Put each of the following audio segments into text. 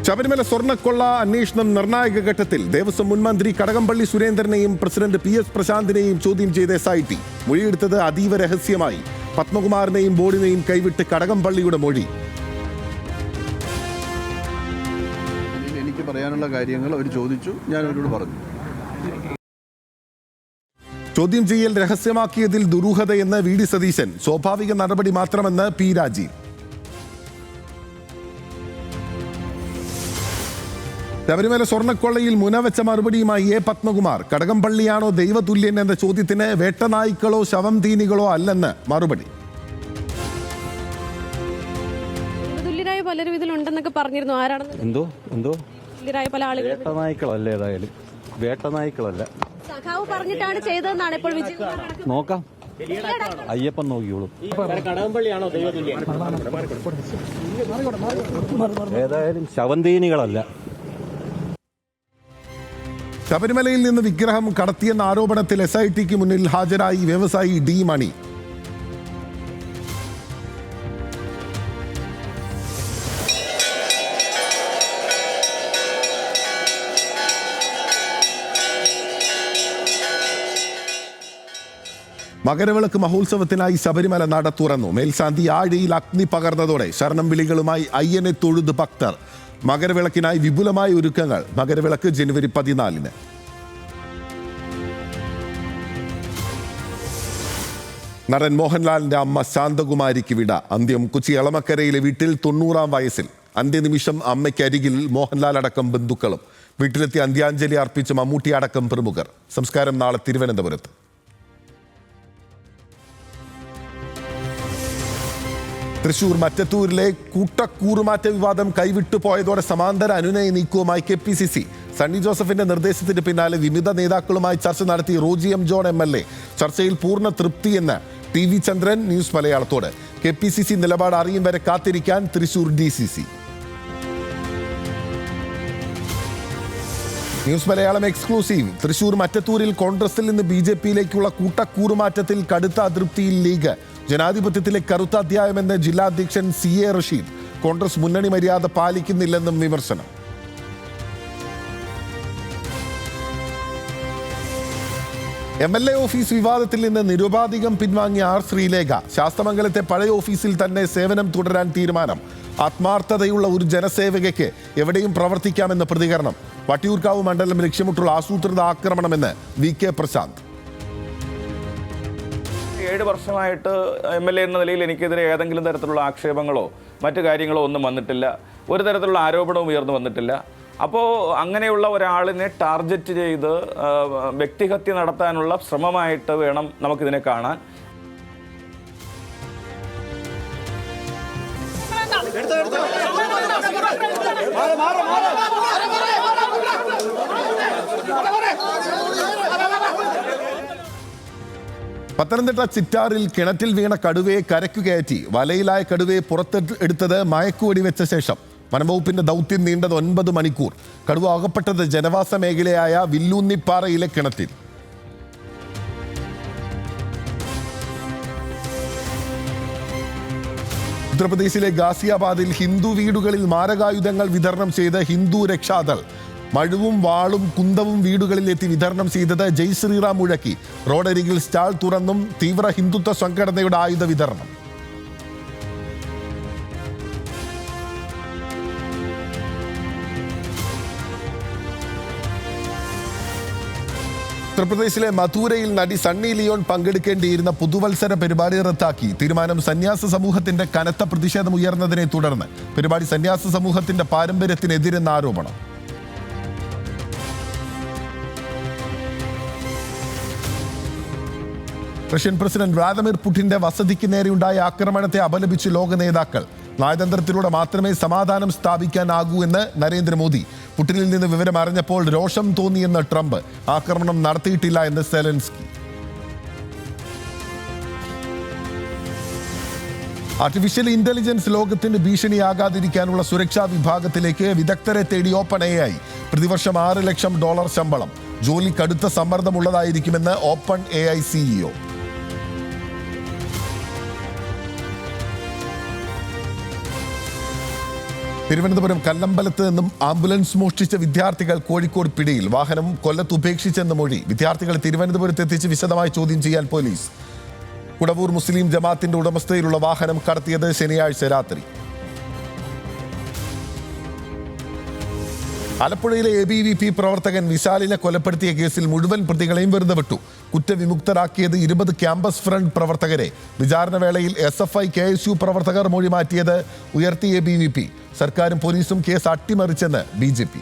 ശബരിമല സ്വർണ്ണക്കൊള്ള അന്വേഷണം നിർണായക ഘട്ടത്തിൽ. ദേവസ്വം മുൻ മന്ത്രി കടകംപള്ളി സുരേന്ദ്രനെയും പ്രസിഡന്റ് PS പ്രശാന്തിനെയും ചോദ്യം ചെയ്ത് SIT. മൊഴിയെടുത്തത് അതീവ രഹസ്യമായി. പത്മകുമാറിനെയും ബോർഡിനെയും കൈവിട്ട് കടകംപള്ളിയുടെ മൊഴി. എനിക്ക് പറയാനുള്ള കാര്യങ്ങൾ അവർ ചോദിച്ചു, ഞാൻ അവരോട് പറഞ്ഞു. ചോദ്യം ചെയ്യൽ രഹസ്യമാക്കിയതിൽ ദുരൂഹതയെന്ന് VD സതീശൻ. സ്വാഭാവിക നടപടി മാത്രമെന്ന് P രാജീവ്. ശബരിമല സ്വർണ്ണക്കൊള്ളയിൽ മുനവെച്ച മറുപടിയുമായി A പത്മകുമാർ. കടകംപള്ളിയാണോ ദൈവതുല്യൻ എന്ന ചോദ്യത്തിന് വേട്ടനായ്ക്കളോ ശവം തീനികളോ അല്ലെന്ന് മറുപടി. ദൈവതുല്യരായ പലരും ഇതിലുണ്ടെന്നൊക്കെ പറഞ്ഞിരുന്നു. ആരാണെന്ന് എന്തോ പല ആളുകൾ വേട്ടനായ്ക്കളല്ല, ഏതായാലും വേട്ടനായ്ക്കളല്ല. സഖാവ് പറഞ്ഞിട്ടാണ് ചെയ്തതെന്നാണ് ഇപ്പോൾ നോക്കാം, അയ്യപ്പൻ നോക്കിയോളൂ. ഏതായാലും ശവന്തീനികളല്ല. ശബരിമലയിൽ നിന്ന് വിഗ്രഹം കടത്തിയെന്ന ആരോപണത്തിൽ SITക്ക് മുന്നിൽ ഹാജരായി വ്യവസായി D മണി. മകരവിളക്ക് മഹോത്സവത്തിനായി ശബരിമല നട തുറന്നു. മേൽശാന്തി ആഴിയിൽ അഗ്നി പകർന്നതോടെ ശരണം വിളികളുമായി അയ്യനെ തൊഴുത് ഭക്തർ. മകരവിളക്കിനായി വിപുലമായ ഒരുക്കങ്ങൾ. മകരവിളക്ക് ജനുവരി 14. നടൻ മോഹൻലാലിന്റെ അമ്മ ശാന്തകുമാരിക്ക് വിട. അന്ത്യം കൊച്ചി എളമക്കരയിലെ വീട്ടിൽ 90-ാം വയസ്സിൽ. അന്ത്യനിമിഷം അമ്മയ്ക്കരികിൽ മോഹൻലാൽ അടക്കം ബന്ധുക്കളും. വീട്ടിലെത്തി അന്ത്യാഞ്ജലി അർപ്പിച്ച മമ്മൂട്ടി അടക്കം പ്രമുഖർ. സംസ്കാരം നാളെ തിരുവനന്തപുരത്ത്. തൃശൂർ മറ്റത്തൂരിലെ കൂട്ടക്കൂറുമാറ്റ വിവാദം കൈവിട്ടു പോയതോടെ സമാന്തര അനുനയ നീക്കവുമായി KPCC. സണ്ണി ജോസഫിന്റെ നിർദ്ദേശത്തിന് പിന്നാലെ വിവിധ നേതാക്കളുമായി ചർച്ച നടത്തി റോജി M ജോൺ MLA. ചർച്ചയിൽ പൂർണ്ണ തൃപ്തിയെന്ന് TV ചന്ദ്രൻ ന്യൂസ് മലയാളത്തോട്. KPCC നിലപാട് അറിയും വരെ കാത്തിരിക്കാൻ Thrissur DCC. News Malayalam exclusive. Thrissur മറ്റത്തൂരിൽ കോൺഗ്രസിൽ നിന്ന് BJPയിലേക്കുള്ള കൂട്ടക്കൂറുമാറ്റത്തിൽ കടുത്ത അതൃപ്തിയിൽ ലീഗ്. ജനാധിപത്യത്തിലെ കറുത്ത അധ്യായമെന്ന് ജില്ലാ അധ്യക്ഷൻ CA റഷീദ്. കോൺഗ്രസ് മുന്നണി മര്യാദ പാലിക്കുന്നില്ലെന്നും വിമർശനം. MLA ഓഫീസ് വിവാദത്തിൽ നിന്ന് നിരുപാധികം പിൻവാങ്ങിയ R ശ്രീലേഖ. ശാസ്തമംഗലത്തെ പഴയ ഓഫീസിൽ തന്നെ സേവനം തുടരാൻ തീരുമാനം. ആത്മാർത്ഥതയുള്ള ഒരു ജനസേവകയ്ക്ക് എവിടെയും പ്രവർത്തിക്കാമെന്ന പ്രതികരണം. വട്ടിയൂർക്കാവ് മണ്ഡലം ലക്ഷ്യമിട്ടുള്ള ആസൂത്രിത ആക്രമണമെന്ന് VK പ്രശാന്ത്. 7 വർഷമായിട്ട് MLA എന്ന നിലയിൽ എനിക്കെതിരെ ഏതെങ്കിലും തരത്തിലുള്ള ആക്ഷേപങ്ങളോ മറ്റു കാര്യങ്ങളോ ഒന്നും വന്നിട്ടില്ല. ഒരു തരത്തിലുള്ള ആരോപണവും ഉയർന്നു വന്നിട്ടില്ല. അപ്പോൾ അങ്ങനെയുള്ള ഒരാളിനെ ടാർഗറ്റ് ചെയ്ത് വ്യക്തിഹത്യ നടത്താനുള്ള ശ്രമമായിട്ട് വേണം നമുക്കിതിനെ കാണാൻ. പത്തനംതിട്ട ചിറ്റാറിൽ കിണറ്റിൽ വീണ കടുവയെ കരയ്ക്കു കയറ്റി. വലയിലായ കടുവയെ പുറത്തെടുത്തത് മയക്കുവെടി വെച്ച ശേഷം. വനംവകുപ്പിന്റെ ദൗത്യം നീണ്ടത് 9 മണിക്കൂർ. കടുവ അകപ്പെട്ടത് ജനവാസ മേഖലയായ വില്ലൂന്നിപ്പാറയിലെ കിണറ്റിൽ. ഉത്തർപ്രദേശിലെ ഗാസിയാബാദിൽ ഹിന്ദു വീടുകളിൽ മാരകായുധങ്ങൾ വിതരണം ചെയ്ത് ഹിന്ദു രക്ഷാദൾ. മഴുവും വാളും കുന്തവും വീടുകളിലെത്തി വിതരണം ചെയ്തത് ജയ് ശ്രീറാം മുഴക്കി. റോഡരികിൽ സ്റ്റാൾ തുറന്നും തീവ്ര ഹിന്ദുത്വ സംഘടനയുടെ ആയുധ വിതരണം. ഉത്തർപ്രദേശിലെ മഥുരയിൽ നടി സണ്ണി ലിയോൺ പങ്കെടുക്കേണ്ടിയിരുന്ന പുതുവത്സര പരിപാടി റദ്ദാക്കി. തീരുമാനം സന്യാസ സമൂഹത്തിന്റെ കനത്ത പ്രതിഷേധം ഉയർന്നതിനെ തുടർന്ന്. പരിപാടി സന്യാസ സമൂഹത്തിന്റെ പാരമ്പര്യത്തിനെതിരെന്ന ആരോപണം. റഷ്യൻ പ്രസിഡന്റ് വ്ളാദിമിർ പുടിന്റെ വസതിക്ക് നേരെയുണ്ടായ ആക്രമണത്തെ അപലപിച്ച് ലോക നേതാക്കൾ. നയതന്ത്രത്തിലൂടെ മാത്രമേ സമാധാനം സ്ഥാപിക്കാനാകൂ എന്ന് നരേന്ദ്രമോദി. പുടിനിൽ നിന്ന് വിവരം അറിഞ്ഞപ്പോൾ രോഷം തോന്നിയെന്ന് ട്രംപ്. ആക്രമണം നടത്തിയിട്ടില്ല എന്ന് സെലൻസ്കി. ആർട്ടിഫിഷ്യൽ ഇന്റലിജൻസ് ലോകത്തിന് ഭീഷണിയാകാതിരിക്കാനുള്ള സുരക്ഷാ വിഭാഗത്തിലേക്ക് വിദഗ്ധരെ തേടി OpenAI. പ്രതിവർഷം $6 ലക്ഷം ശമ്പളം. ജോലി കടുത്ത സമ്മർദ്ദമുള്ളതായിരിക്കുമെന്ന് OpenAI CEO. തിരുവനന്തപുരം കല്ലമ്പലത്ത് നിന്നും ആംബുലൻസ് മോഷ്ടിച്ച വിദ്യാർത്ഥികൾ കോഴിക്കോട് പിടിയിൽ. വാഹനം കൊല്ലത്ത് ഉപേക്ഷിച്ചെന്ന് മൊഴി. വിദ്യാർത്ഥികളെ തിരുവനന്തപുരത്ത് എത്തിച്ച് വിശദമായി ചോദ്യം ചെയ്യാൻ പോലീസ്. കുടവൂർ മുസ്ലിം ജമാഅത്തിന്റെ ഉടമസ്ഥയിലുള്ള വാഹനം കടത്തിയത് ശനിയാഴ്ച രാത്രി. ആലപ്പുഴയിലെ ABVP പ്രവർത്തകൻ വിശാലിനെ കൊലപ്പെടുത്തിയ കേസിൽ മുഴുവൻ പ്രതികളെയും വെറുതെ വിട്ടു. കുറ്റവിമുക്തരാക്കിയത് 20 ക്യാമ്പസ് ഫ്രണ്ട് പ്രവർത്തകരെ. വിചാരണ വേളയിൽ SFI KSU പ്രവർത്തകർ മൊഴി മാറ്റിയത് ഉയർത്തി ABVP. സർക്കാരും പോലീസും കേസ് അട്ടിമറിച്ചെന്ന് BJP.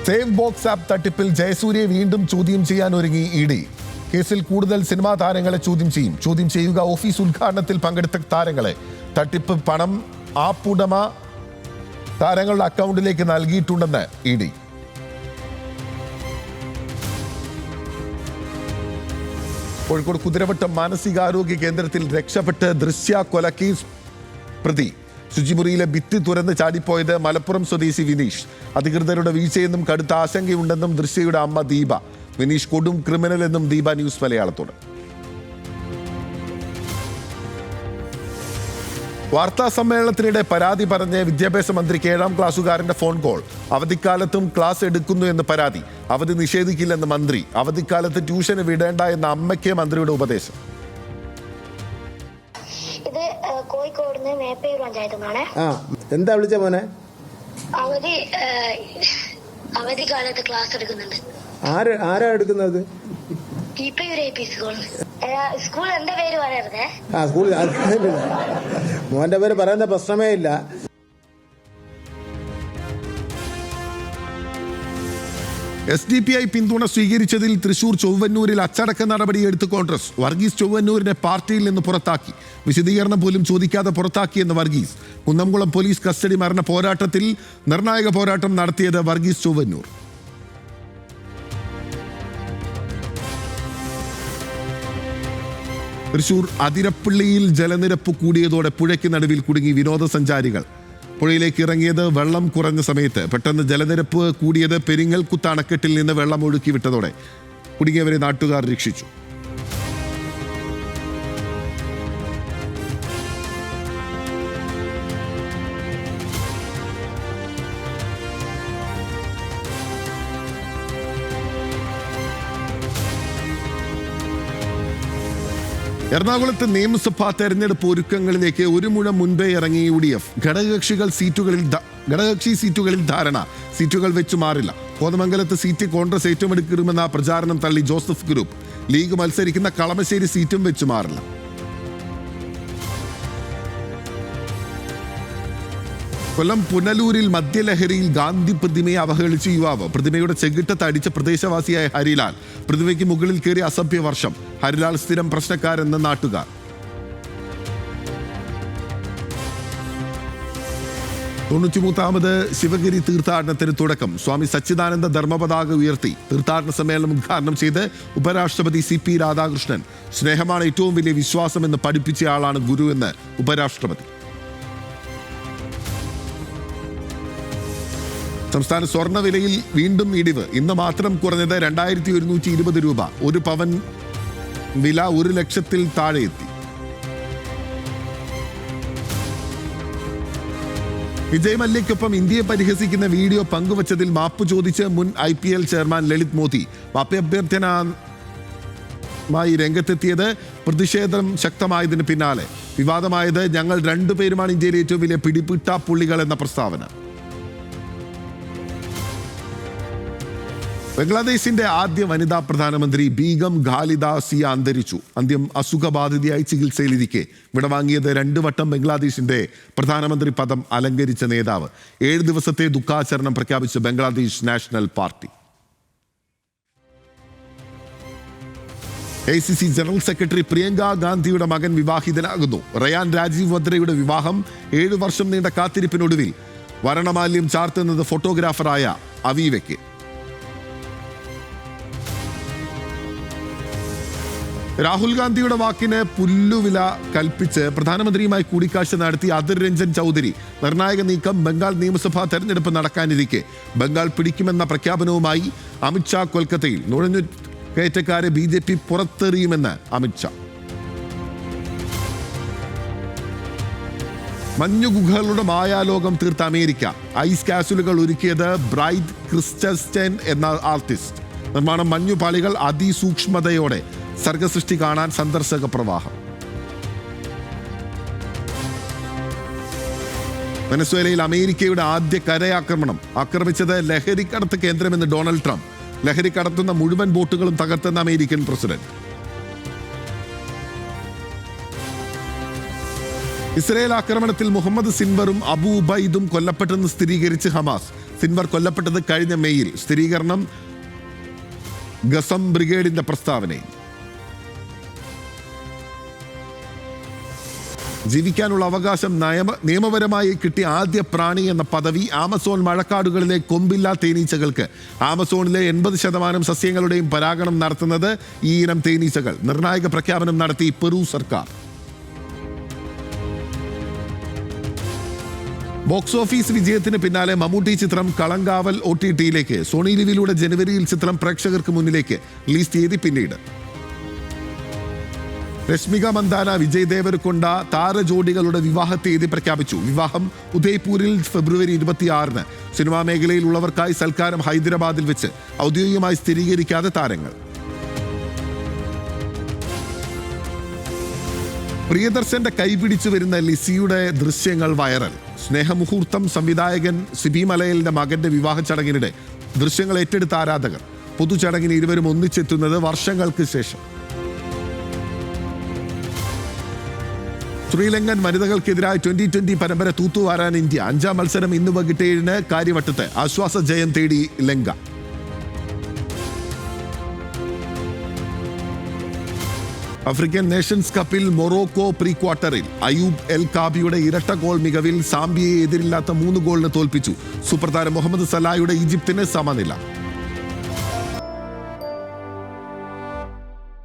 സേവ് ബോക്സ് ആപ്പ് തട്ടിപ്പിൽ ജയസൂര്യയെ വീണ്ടും ചോദ്യം ചെയ്യാൻ ഒരുങ്ങി ED. കേസിൽ കൂടുതൽ സിനിമാ താരങ്ങളെ ചോദ്യം ചെയ്യുക ഓഫീസ് ഉദ്ഘാടനത്തിൽ പങ്കെടുത്ത താരങ്ങളെ. തട്ടിപ്പ് പണം ആപ്പ് ഉടമ താരങ്ങളുടെ അക്കൗണ്ടിലേക്ക് നൽകിയിട്ടുണ്ടെന്ന് ED. കോഴിക്കോട് കുതിരവട്ടം മാനസികാരോഗ്യ കേന്ദ്രത്തിൽ രക്ഷപ്പെട്ട് ദൃശ്യ കൊലക്കേസ് പ്രതി. ശുചിമുറിയിലെ ഭിത്തി തുറന്ന് ചാടിപ്പോയത് മലപ്പുറം സ്വദേശി വിനീഷ്. അധികൃതരുടെ വീഴ്ചയെന്നും കടുത്ത ആശങ്കയുണ്ടെന്നും ദൃശ്യയുടെ അമ്മ ദീപ. വിനീഷ് കൊടും ക്രിമിനൽ എന്നും ദീപ ന്യൂസ് മലയാളത്തോട്. വാർത്താ സമ്മേളനത്തിനിടെ പരാതി പറഞ്ഞ് വിദ്യാഭ്യാസ മന്ത്രിക്ക് 7ാം ക്ലാസ്സുകാരന്റെ ഫോൺ കോൾ. അവധിക്കാലത്തും ക്ലാസ് എടുക്കുന്നു എന്ന് പരാതി. അവധി നിഷേധിക്കില്ലെന്ന് മന്ത്രി. അവധിക്കാലത്ത് ട്യൂഷന് വിടേണ്ട എന്ന അമ്മയ്ക്ക് മന്ത്രിയുടെ ഉപദേശം. ഇത് കോഴിക്കോട് മേപ്പയൂർ പഞ്ചായത്ത് നിന്നാണ്. എന്താ വിളിച്ച മോനെ? അവധിക്കാലത്ത് ക്ലാസ് എടുക്കുന്നുണ്ട്. ആരാ എടുക്കുന്നത്? സ്കൂൾ എന്റെ പേര് പറയരുതേ. സ്കൂളിൽ മോന്റെ പേര് പറയുന്ന പ്രശ്നമേ ഇല്ല. SDPI പിന്തുണ സ്വീകരിച്ചതിൽ തൃശൂർ ചൊവ്വന്നൂരിൽ അച്ചടക്ക നടപടിയെടുത്ത് കോൺഗ്രസ്. വർഗീസ് ചൊവ്വന്നൂരിനെ പാർട്ടിയിൽ നിന്ന് പുറത്താക്കി. വിശദീകരണം പോലും ചോദിക്കാതെ പുറത്താക്കിയെന്ന് വർഗീസ്. കുന്നംകുളം പോലീസ് കസ്റ്റഡി മരണ പോരാട്ടത്തിൽ നിർണായക പോരാട്ടം നടത്തിയത് വർഗീസ് ചൊവ്വന്നൂർ. തൃശൂർ അതിരപ്പള്ളിയിൽ ജലനിരപ്പ് കൂടിയതോടെ പുഴയ്ക്ക് നടുവിൽ കുടുങ്ങി വിനോദസഞ്ചാരികൾ. പുഴയിലേക്ക് ഇറങ്ങിയത് വെള്ളം കുറഞ്ഞ സമയത്ത്. പെട്ടെന്ന് ജലനിരപ്പ് കൂടിയത് പെരിങ്ങൽകുത്ത് അണക്കെട്ടിൽ നിന്ന് വെള്ളം ഒഴുക്കി വിട്ടതോടെ കുടുങ്ങിയവരെ നാട്ടുകാർ രക്ഷിച്ചു. എറണാകുളത്ത് നിയമസഭാ തെരഞ്ഞെടുപ്പ് ഒരുക്കങ്ങളിലേക്ക് ഒരു മുഴം മുൻപേ ഇറങ്ങി UDF. ഘടകകക്ഷി സീറ്റുകളിൽ ധാരണ. സീറ്റുകൾ വെച്ചു മാറില്ല. കോതമംഗലത്ത് സീറ്റ് കോൺഗ്രസ് ഏറ്റെടുക്കുമെന്ന പ്രചാരണം തള്ളി ജോസഫ് ഗ്രൂപ്പ്. ലീഗ് മത്സരിക്കുന്ന കളമശ്ശേരി സീറ്റും വെച്ചു മാറില്ല. കൊല്ലം പുനലൂരിൽ മദ്യലഹരിയിൽ ഗാന്ധി പ്രതിമയെ അവഹേളിച്ച യുവാവ്. പ്രതിമയുടെ ചെകിട്ടത്ത് അടിച്ച പ്രദേശവാസിയായ ഹരിലാൽ. പ്രതിമയ്ക്ക് മുകളിൽ കയറി അസഭ്യ വർഷം. ഹരിലാൽ സ്ഥിരം പ്രശ്നക്കാരെന്ന് നാട്ടുകാർ. 93ാമത് ശിവഗിരി തീർത്ഥാടനത്തിന് തുടക്കം. സ്വാമി സച്ചിദാനന്ദ ധർമ്മപതാക ഉയർത്തി തീർത്ഥാടന സമ്മേളനം ഉദ്ഘാടനം ചെയ്ത് ഉപരാഷ്ട്രപതി CP രാധാകൃഷ്ണൻ. സ്നേഹമാണ് ഏറ്റവും വലിയ വിശ്വാസമെന്ന് പഠിപ്പിച്ചയാളാണ് ഗുരു എന്ന് ഉപരാഷ്ട്രപതി. സംസ്ഥാന സ്വർണ്ണവിലയിൽ വീണ്ടും ഇടിവ്. ഇന്ന് മാത്രം കുറഞ്ഞത് 2120 രൂപ. ഒരു പവൻ വില 1 ലക്ഷത്തിൽ താഴെ എത്തി. വിജയ് മല്യയ്ക്കൊപ്പം ഇന്ത്യയെ പരിഹസിക്കുന്ന വീഡിയോ പങ്കുവച്ചതിൽ മാപ്പ് ചോദിച്ച് മുൻ IPL ചെയർമാൻ ലളിത് മോദി. മാപ്പഭ്യർത്ഥനയുമായി രംഗത്തെത്തിയത് പ്രതിഷേധം ശക്തമായതിന് പിന്നാലെ. വിവാദമായത് ഞങ്ങൾ രണ്ടുപേരുമാണ് ഇന്ത്യയിലെ ഏറ്റവും വലിയ പിടിപിട്ടാപ്പുള്ളികൾ എന്ന പ്രസ്താവന. ബംഗ്ലാദേശിന്റെ ആദ്യ വനിതാ പ്രധാനമന്ത്രി ബീഗം ഖാലിദ സിയ അന്തരിച്ചു. അന്ത്യം അസുഖബാധിതയായി ചികിത്സയിലിരിക്കെ വിടവാങ്ങിയത് 2 വട്ടം ബംഗ്ലാദേശിന്റെ പ്രധാനമന്ത്രി പദം അലങ്കരിച്ച നേതാവ്. 7 ദിവസത്തെ ദുഃഖാചരണം പ്രഖ്യാപിച്ച Bangladesh national party. ACC general secretary Priyanka ഗാന്ധിയുടെ മകൻ വിവാഹിതനാകുന്നു. റയാൻ രാജീവ് വദ്രയുടെ വിവാഹം 7 വർഷം നീണ്ട കാത്തിരിപ്പിനൊടുവിൽ വരണമാല്യം ചാർത്തുന്നത് ഫോട്ടോഗ്രാഫറായ അവീവയ്ക്ക്. രാഹുൽ ഗാന്ധിയുടെ വാക്കിന് പുല്ലുവില കൽപ്പിച്ച് പ്രധാനമന്ത്രിയുമായി കൂടിക്കാഴ്ച നടത്തി അധിർ രഞ്ജൻ ചൗധരി. നിർണായക നീക്കം. ബംഗാൾ നിയമസഭാ തെരഞ്ഞെടുപ്പ് നടക്കാനിരിക്കെ ബംഗാൾ പിടിക്കുമെന്ന പ്രഖ്യാപനവുമായി അമിത്ഷാ കൊൽക്കത്തയിൽ. നുഴഞ്ഞുകയറ്റക്കാരെ BJP പുറത്തെറിയുമെന്ന് അമിത്ഷാ. മഞ്ഞുഗുഹകളുടെ മായാലോകം തീർത്ത അമേരിക്ക. ഐസ് കാസുലുകൾ ഒരുക്കിയത് ബ്രൈറ്റ് ക്രിസ്റ്റസ്റ്റൻ എന്ന ആർട്ടിസ്റ്റ്. നിർമ്മാണം മഞ്ഞുപാളികൾ അതിസൂക്ഷ്മതയോടെ. സർഗസൃഷ്ടി കാണാൻ സന്ദർശക പ്രവാഹം. വെനസ്വേലയിൽ അമേരിക്കയുടെ ആദ്യ കരയാക്രമണം. ആക്രമിച്ചത് ലഹരിക്കടത്ത് കേന്ദ്രമെന്ന് ഡൊണാൾഡ് ട്രംപ്. ലഹരിക്കടത്തുന്ന മുഴുവൻ ബോട്ടുകളും തകർത്തെന്ന് അമേരിക്കൻ പ്രസിഡന്റ്. ഇസ്രയേൽ ആക്രമണത്തിൽ മുഹമ്മദ് സിൻവറും അബു ഉബൈദും കൊല്ലപ്പെട്ടെന്ന് സ്ഥിരീകരിച്ച് ഹമാസ്. സിൻവർ കൊല്ലപ്പെട്ടത് കഴിഞ്ഞ മെയ്യിൽ. സ്ഥിരീകരണം ഗസം ബ്രിഗേഡിന്റെ പ്രസ്താവനയിൽ. ജീവിക്കാനുള്ള അവകാശം നിയമപരമായി കിട്ടിയ ആദ്യ പ്രാണി എന്ന പദവി ആമസോൺ മഴക്കാടുകളിലെ കൊമ്പില്ലാ തേനീച്ചകൾക്ക്. ആമസോണിലെ 80% സസ്യങ്ങളുടെയും പരാഗണം നടത്തുന്നത് ഈ ഇനം തേനീച്ചകൾ. നിർണായക പ്രഖ്യാപനം നടത്തി പെറു സർക്കാർ. ബോക്സ് ഓഫീസ് വിജയത്തിന് പിന്നാലെ മമ്മൂട്ടി ചിത്രം കളങ്കാവൽ OTT-യിലേക്ക്. സോണി ലിവിലൂടെ ജനുവരിയിൽ ചിത്രം പ്രേക്ഷകർക്ക് മുന്നിലേക്ക്. റിലീസ് തീയതി പിന്നീട്. രശ്മിക മന്ദാന വിജയ് ദേവരകൊണ്ട താരജോഡികളുടെ വിവാഹ തീയതി പ്രഖ്യാപിച്ചു. വിവാഹം ഉദയ്പൂരിൽ ഫെബ്രുവരി 26-ന്. സിനിമാ മേഖലയിലുള്ളവർക്കായി സൽക്കാരം ഹൈദരാബാദിൽ വെച്ച്. ഔദ്യോഗികമായി സ്ഥിരീകരിക്കാതെ താരങ്ങൾ. പ്രിയദർശന്റെ കൈപിടിച്ചു വരുന്ന ലിസിയുടെ ദൃശ്യങ്ങൾ വൈറൽ. സ്നേഹമുഹൂർത്തം. സംവിധായകൻ സിബി മലയലിന്റെ മകന്റെ വിവാഹ ചടങ്ങിനിടെ ദൃശ്യങ്ങൾ ഏറ്റെടുത്ത ആരാധകർ. പൊതുചടങ്ങിന് ഇരുവരും ഒന്നിച്ചെത്തുന്നത് വർഷങ്ങൾക്ക് ശേഷം. ശ്രീലങ്കൻ വനിതകൾക്കെതിരായ 2020 പരമ്പര തൂത്തുവാരാൻ ഇന്ത്യ. 5-ാം മത്സരം ഇന്ന് വൈകിട്ട് 7-ന് കാര്യവട്ടത്ത്. ആശ്വാസ ജയം തേടി ലങ്ക. ആഫ്രിക്കൻ നേഷൻസ് കപ്പിൽ മൊറോക്കോ പ്രീ ക്വാർട്ടറിൽ. അയൂബ് എൽ കാബിയുടെ ഇരട്ട ഗോൾ മികവിൽ സാംബിയയെ എതിരില്ലാത്ത 3 ഗോളിന് തോൽപ്പിച്ചു. സൂപ്പർ താരം മുഹമ്മദ് സലായുടെ ഈജിപ്തിന് സമനില.